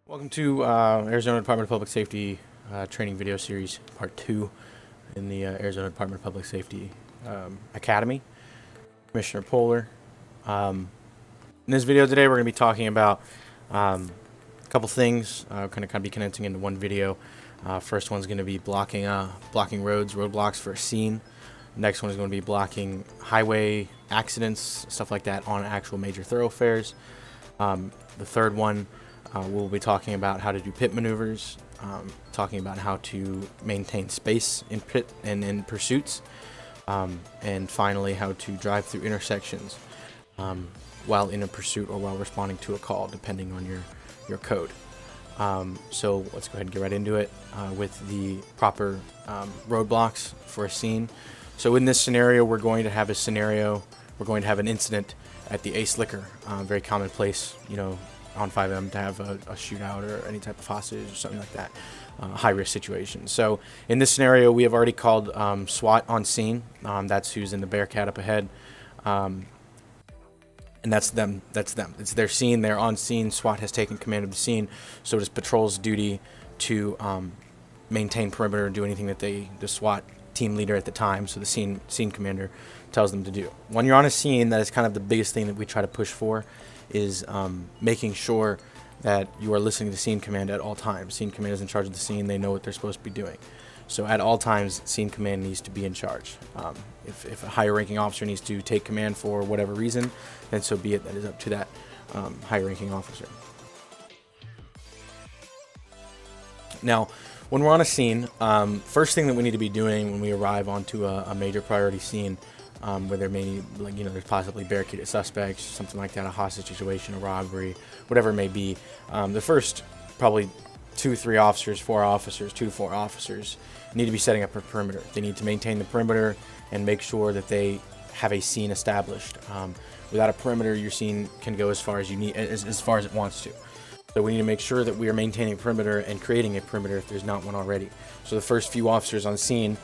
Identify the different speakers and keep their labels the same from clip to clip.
Speaker 1: Welcome to Arizona Department of Public Safety training video series part 2 in the Arizona Department of Public Safety Academy. Commissioner Poehler. In this video today we're going to be talking about a couple things, kind of be condensing into one video. First one's going to be blocking roads, roadblocks for a scene. Next one is going to be blocking highway accidents, stuff like that on actual major thoroughfares. The third one, we'll be talking about how to do pit maneuvers, talking about how to maintain space in pit and in pursuits, and finally how to drive through intersections while in a pursuit or while responding to a call, depending on your code. So let's go ahead and get right into it with the proper roadblocks for a scene. So in this scenario, we're going to have an incident at the Ace Liquor, very commonplace, on 5M to have a shootout or any type of hostage or something like that, high-risk situation. So in this scenario, we have already called SWAT on scene. That's who's in the Bearcat up ahead, and that's them. It's their scene. They're on scene. SWAT has taken command of the scene, so it is patrol's duty to maintain perimeter and do anything that the SWAT team leader at the time, so the scene commander, tells them to do. When you're on a scene, that is kind of the biggest thing that we try to push for, is making sure that you are listening to scene command at all times. Scene command is in charge of the scene. They know what they're supposed to be doing. So at all times, scene command needs to be in charge. If a higher ranking officer needs to take command for whatever reason, then so be it. That is up to that higher ranking officer. Now, when we're on a scene, first thing that we need to be doing when we arrive onto a major priority scene, where there may, there's possibly barricaded suspects, something like that, a hostage situation, a robbery, whatever it may be, the first probably 2 to 4 officers need to be setting up a perimeter. They need to maintain the perimeter and make sure that they have a scene established. Without a perimeter, your scene can go as far as as far as it wants to. So we need to make sure that we are maintaining a perimeter and creating a perimeter if there's not one already. So the first few officers on scene,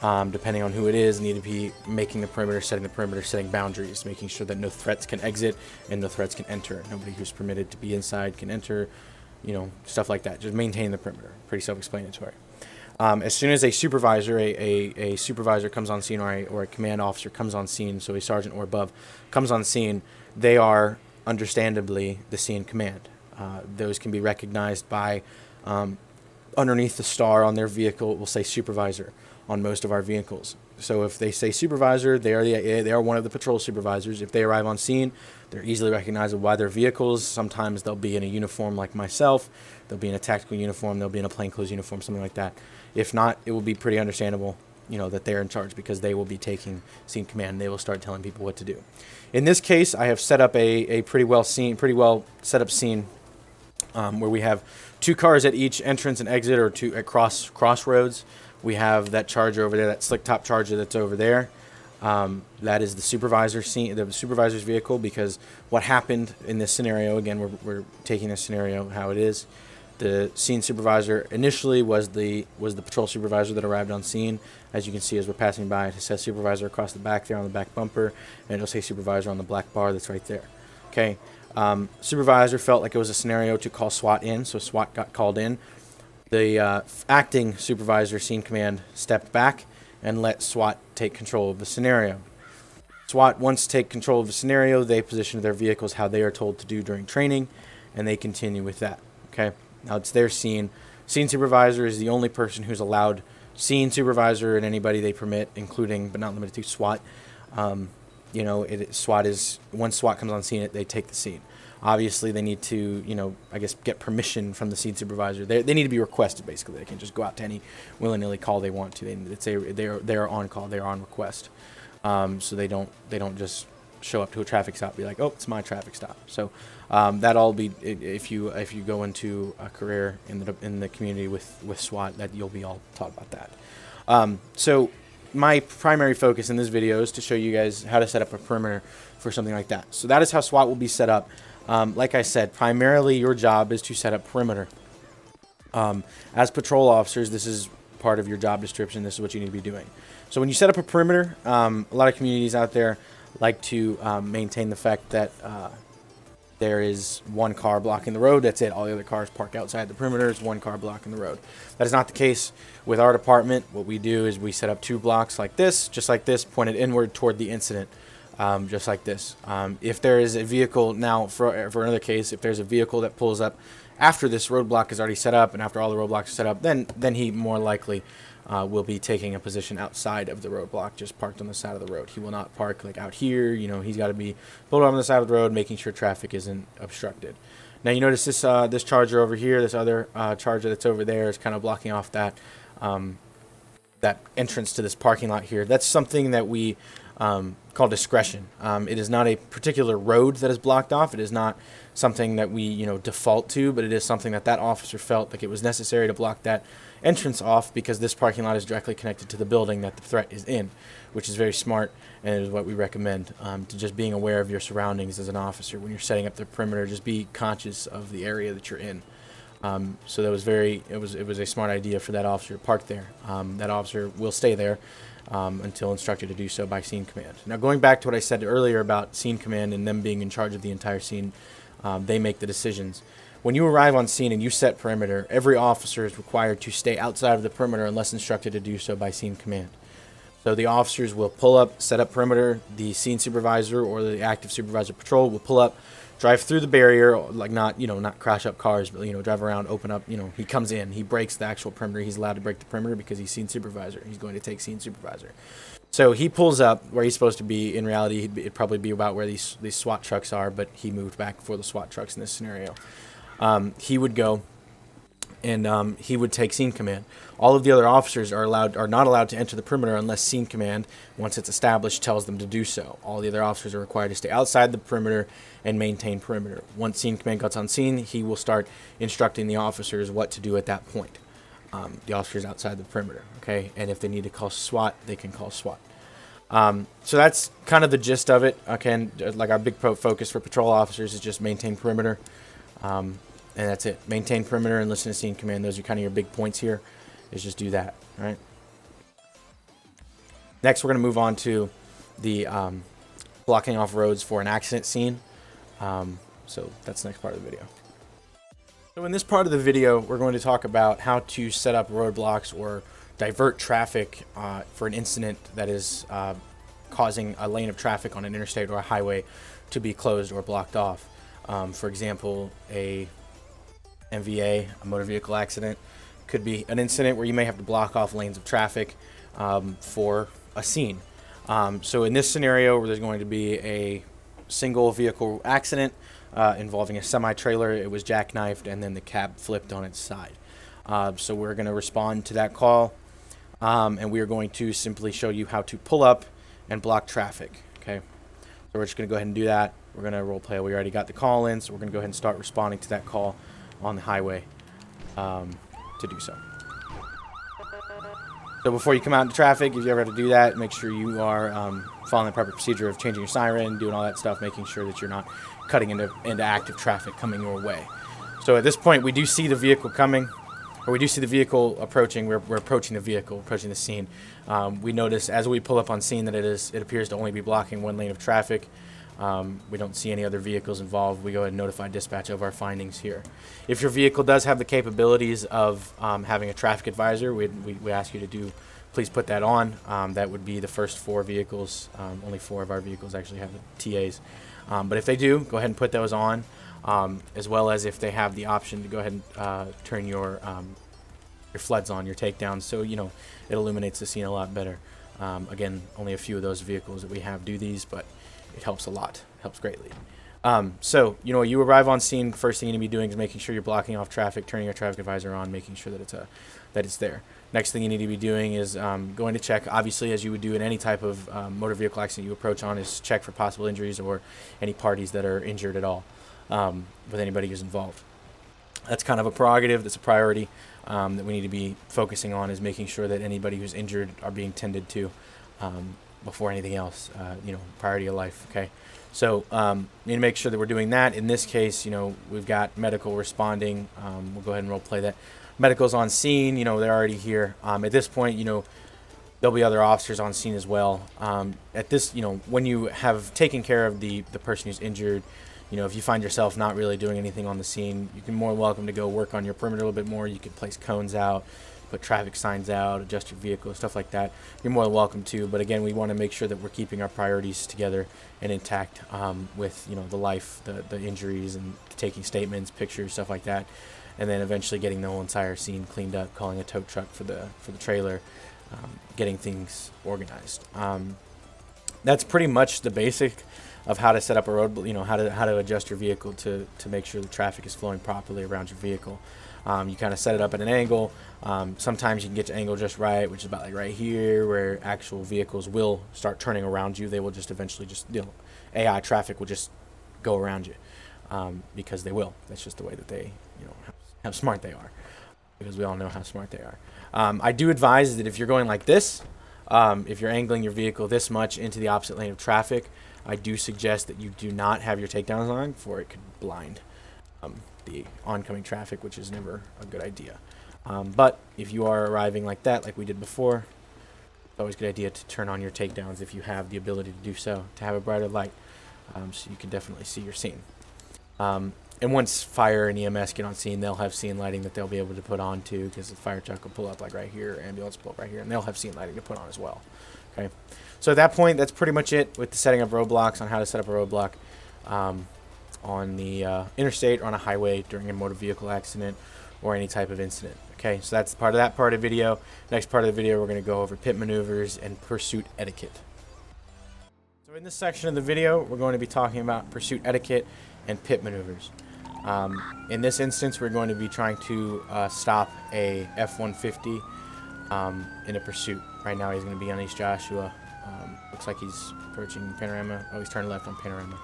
Speaker 1: depending on who it is, need to be making the perimeter, setting boundaries, making sure that no threats can exit and no threats can enter. Nobody who's permitted to be inside can enter, stuff like that. Just maintain the perimeter. Pretty self-explanatory. As soon as a supervisor, a supervisor comes on scene, or a command officer comes on scene, so a sergeant or above comes on scene, they are understandably the scene command. Those can be recognized by underneath the star on their vehicle. It will say supervisor on most of our vehicles. So if they say supervisor, they are one of the patrol supervisors. If they arrive on scene, they're easily recognizable by their vehicles. Sometimes they'll be in a uniform like myself. They'll be in a tactical uniform. They'll be in a plainclothes uniform, something like that. If not, it will be pretty understandable, that they're in charge, because they will be taking scene command. And they will start telling people what to do. In this case, I have set up a pretty well set up scene. Where we have 2 cars at each entrance and exit, or 2 at crossroads. We have that Charger over there, that slick top Charger that's over there. That is the supervisor's vehicle, because what happened in this scenario, again, we're taking this scenario how it is. The scene supervisor initially was the patrol supervisor that arrived on scene. As you can see, as we're passing by, it says supervisor across the back there on the back bumper, and it'll say supervisor on the black bar that's right there. Okay. Supervisor felt like it was a scenario to call SWAT in, so SWAT got called in. The acting supervisor, scene command, stepped back and let SWAT take control of the scenario. SWAT, once take control of the scenario, they position their vehicles how they are told to do during training, and they continue with that. Okay, now it's their scene. Scene supervisor is the only person who's allowed. Scene supervisor and anybody they permit, including but not limited to SWAT. SWAT is, once SWAT comes on scene, they take the scene. Obviously, they need to, get permission from the scene supervisor. They need to be requested, basically. They can't just go out to any willy-nilly call they want to. They're on call. They're on request. So they don't just show up to a traffic stop and be like, oh, it's my traffic stop. So that all be, if you go into a career in the community with SWAT, that you'll be all taught about that. So my primary focus in this video is to show you guys how to set up a perimeter for something like that. So that is how SWAT will be set up. Like I said, primarily your job is to set up perimeter. As patrol officers, this is part of your job description. This is what you need to be doing. So when you set up a perimeter, a lot of communities out there like to maintain the fact that there is one car blocking the road. That's it. All the other cars park outside the perimeter. There's one car blocking the road. That is not the case with our department. What we do is we set up 2 blocks like this, just like this, pointed inward toward the incident, just like this. If there is a vehicle, now for another case, if there's a vehicle that pulls up after this roadblock is already set up and after all the roadblocks are set up, then he more likely will be taking a position outside of the roadblock, just parked on the side of the road. He will not park like out here. You know, he's got to be pulled on the side of the road, making sure traffic isn't obstructed. Now you notice this this charger over here, this other charger that's over there is kind of blocking off that that entrance to this parking lot here. That's something that we call discretion. It is not a particular road that is blocked off. It is not something that we default to, but it is something that officer felt like it was necessary to block that entrance off because this parking lot is directly connected to the building that the threat is in, which is very smart and it is what we recommend, to just being aware of your surroundings as an officer. When you're setting up the perimeter, just be conscious of the area that you're in. So that was it was a smart idea for that officer to park there. That officer will stay there until instructed to do so by scene command. Now going back to what I said earlier about scene command and them being in charge of the entire scene, they make the decisions. When you arrive on scene and you set perimeter, every officer is required to stay outside of the perimeter unless instructed to do so by scene command. So the officers will pull up, set up perimeter. The scene supervisor or the active supervisor patrol will pull up, drive through the barrier, like not crash up cars, but drive around, open up. He comes in, he breaks the actual perimeter. He's allowed to break the perimeter because he's scene supervisor. He's going to take scene supervisor. So he pulls up where he's supposed to be. In reality, it'd probably be about where these SWAT trucks are, but he moved back for the SWAT trucks in this scenario. He would go and he would take scene command. All of the other officers are not allowed to enter the perimeter unless scene command, once it's established, tells them to do so. All the other officers are required to stay outside the perimeter and maintain perimeter. Once scene command gets on scene, he will start instructing the officers what to do at that point. The officers outside the perimeter, okay? And if they need to call SWAT, they can call SWAT. So that's kind of the gist of it. Okay, like our big focus for patrol officers is just maintain perimeter. And that's it. Maintain perimeter and listen to scene command. Those are kind of your big points here, is just do that, all right? Next, we're going to move on to the blocking off roads for an accident scene. So that's the next part of the video. So in this part of the video, we're going to talk about how to set up roadblocks or divert traffic for an incident that is causing a lane of traffic on an interstate or a highway to be closed or blocked off. For example, a MVA, a motor vehicle accident, could be an incident where you may have to block off lanes of traffic for a scene. So in this scenario where there's going to be a single vehicle accident involving a semi-trailer, it was jackknifed and then the cab flipped on its side. So we're going to respond to that call and we are going to simply show you how to pull up and block traffic. Okay, so we're just going to go ahead and do that. We're going to role play. We already got the call in, so we're going to go ahead and start responding to that call on the highway to do so. So before you come out into traffic, if you ever have to do that, make sure you are following the proper procedure of changing your siren, doing all that stuff, making sure that you're not cutting into active traffic coming your way. So at this point, we do see the vehicle coming, or we do see the vehicle approaching. We're approaching the vehicle, approaching the scene. We notice as we pull up on scene that it appears to only be blocking one lane of traffic. We don't see any other vehicles involved. We go ahead and notify dispatch of our findings here. If your vehicle does have the capabilities of having a traffic advisor, we ask you to please put that on. That would be the first 4 vehicles. Only 4 of our vehicles actually have the TAs. But if they do, go ahead and put those on, as well as if they have the option to go ahead and turn your floods on, your takedowns, so it illuminates the scene a lot better. Again, only a few of those vehicles that we have do these, but it helps a lot, helps greatly. So, you arrive on scene, first thing you need to be doing is making sure you're blocking off traffic, turning your traffic advisor on, making sure that it's there. Next thing you need to be doing is going to check, obviously, as you would do in any type of motor vehicle accident you approach on, is check for possible injuries or any parties that are injured at all with anybody who's involved. That's kind of a prerogative, that's a priority that we need to be focusing on, is making sure that anybody who's injured are being tended to before anything else, priority of life, okay? So we need to make sure that we're doing that. In this case, we've got medical responding. We'll go ahead and role play that. Medical's on scene, they're already here. At this point, there'll be other officers on scene as well. At this, when you have taken care of the person who's injured, You know, if you find yourself not really doing anything on the scene, you can more welcome to go work on your perimeter a little bit more. You can place cones out, put traffic signs out, adjust your vehicle, stuff like that. You're more than welcome to. But again, we want to make sure that we're keeping our priorities together and intact with, you know, the life, the injuries, and taking statements, pictures, stuff like that. And then eventually getting the whole entire scene cleaned up, calling a tow truck for the trailer, getting things organized. That's pretty much the basic of how to set up a road, you know, how to adjust your vehicle to make sure the traffic is flowing properly around your vehicle. You kind of set it up at an angle. Sometimes you can get to angle just right, which is about like right here, where actual vehicles will start turning around you. They will just eventually just, you know, AI traffic will just go around you because they will. That's just the way that they, you know, how smart they are, because we all know how smart they are. I do advise that if you're going like this, if you're angling your vehicle this much into the opposite lane of traffic, I do suggest that you do not have your takedowns on, for it could blind the oncoming traffic, which is never a good idea. But if you are arriving like that, like we did before, it's always a good idea to turn on your takedowns if you have the ability to do so, to have a brighter light, so you can definitely see your scene. And once fire and EMS get on scene, they'll have scene lighting that they'll be able to put on too, because the fire truck will pull up like right here, ambulance will pull up right here, and they'll have scene lighting to put on as well. Okay, so at that point, that's pretty much it with the setting of roadblocks, on how to set up a roadblock on the interstate or on a highway during a motor vehicle accident or any type of incident. Okay, so that's part of that part of the video. Next part of the video, we're going to go over pit maneuvers and pursuit etiquette. So in this section of the video, we're going to be talking about pursuit etiquette and pit maneuvers. In this instance, we're going to be trying to stop a F-150 in a pursuit. Right now, he's going to be on East Joshua. Looks like he's approaching Panorama. Oh, he's turning left on Panorama.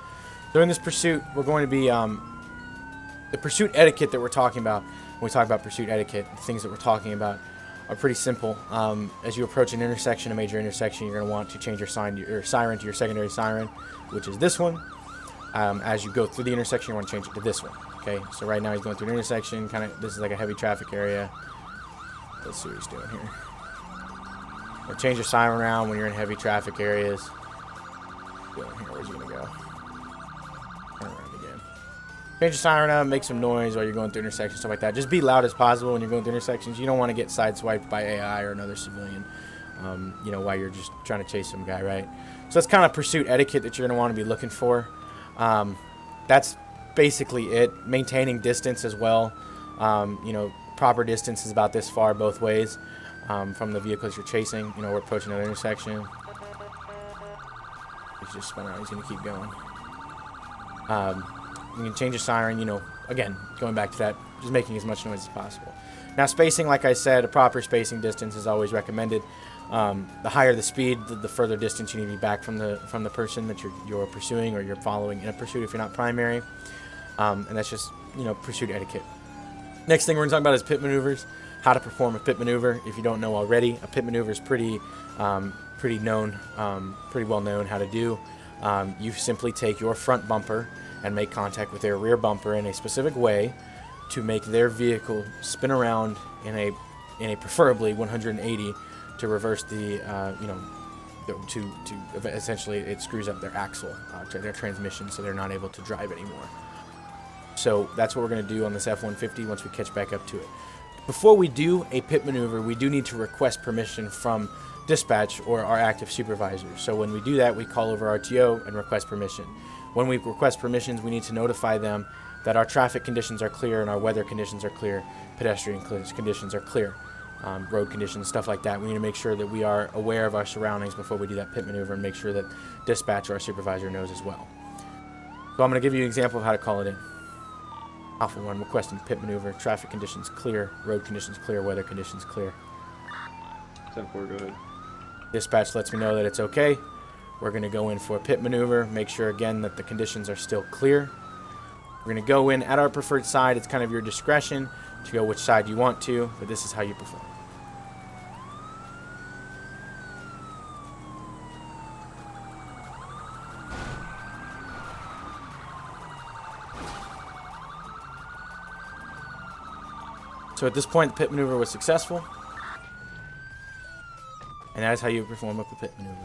Speaker 1: So in this pursuit, we're going to be the pursuit etiquette that we're talking about. When we talk about pursuit etiquette, the things that we're talking about are pretty simple. As you approach an intersection, a major intersection, you're going to want to change your siren to your secondary siren, which is this one. As you go through the intersection, you want to change it to this one. Okay, so right now he's going through an intersection. This is like a heavy traffic area. Let's see what he's doing here. Now change your siren around when you're in heavy traffic areas. Where's he going to go? Turn around again. Change your siren up, make some noise while you're going through intersections, stuff like that. Just be loud as possible when you're going through intersections. You don't want to get sideswiped by AI or another civilian, you know, while you're just trying to chase some guy, right? So that's kind of pursuit etiquette that you're going to want to be looking for. That's basically it. Maintaining distance as well. You know, proper distance is about this far both ways from the vehicles you're chasing. You know, we're approaching an intersection. He's just spun out. He's going to keep going. You can change your siren, you know, again, going back to that, just making as much noise as possible. Now, spacing, like I said, a proper spacing distance is always recommended. The higher the speed, the further distance you need to be back from the person that you're pursuing or you're following in a pursuit if you're not primary. And that's just, you know, pursuit etiquette. Next thing we're going to talk about is pit maneuvers. How to perform a pit maneuver. If you don't know already, a pit maneuver is pretty well known how to do. You simply take your front bumper and make contact with their rear bumper in a specific way to make their vehicle spin around in a preferably 180 to reverse the to essentially it screws up their axle, their transmission, so they're not able to drive anymore. So that's what we're going to do on this F-150 once we catch back up to it. Before we do a pit maneuver, we do need to request permission from dispatch or our active supervisor. So when we do that, we call over RTO and request permission. When we request permissions, we need to notify them that our traffic conditions are clear and our weather conditions are clear, pedestrian conditions are clear, road conditions, stuff like that. We need to make sure that we are aware of our surroundings before we do that pit maneuver and make sure that dispatch or our supervisor knows as well. So I'm going to give you an example of how to call it in. Alpha 1, requesting pit maneuver, traffic conditions clear, road conditions clear, weather conditions clear.
Speaker 2: 10-4, go ahead.
Speaker 1: Dispatch lets me know that it's okay. We're going to go in for a pit maneuver, make sure again that the conditions are still clear. We're going to go in at our preferred side. It's kind of your discretion to go which side you want to, but this is how you perform. So at this point, the pit maneuver was successful. And that is how you perform a pit maneuver.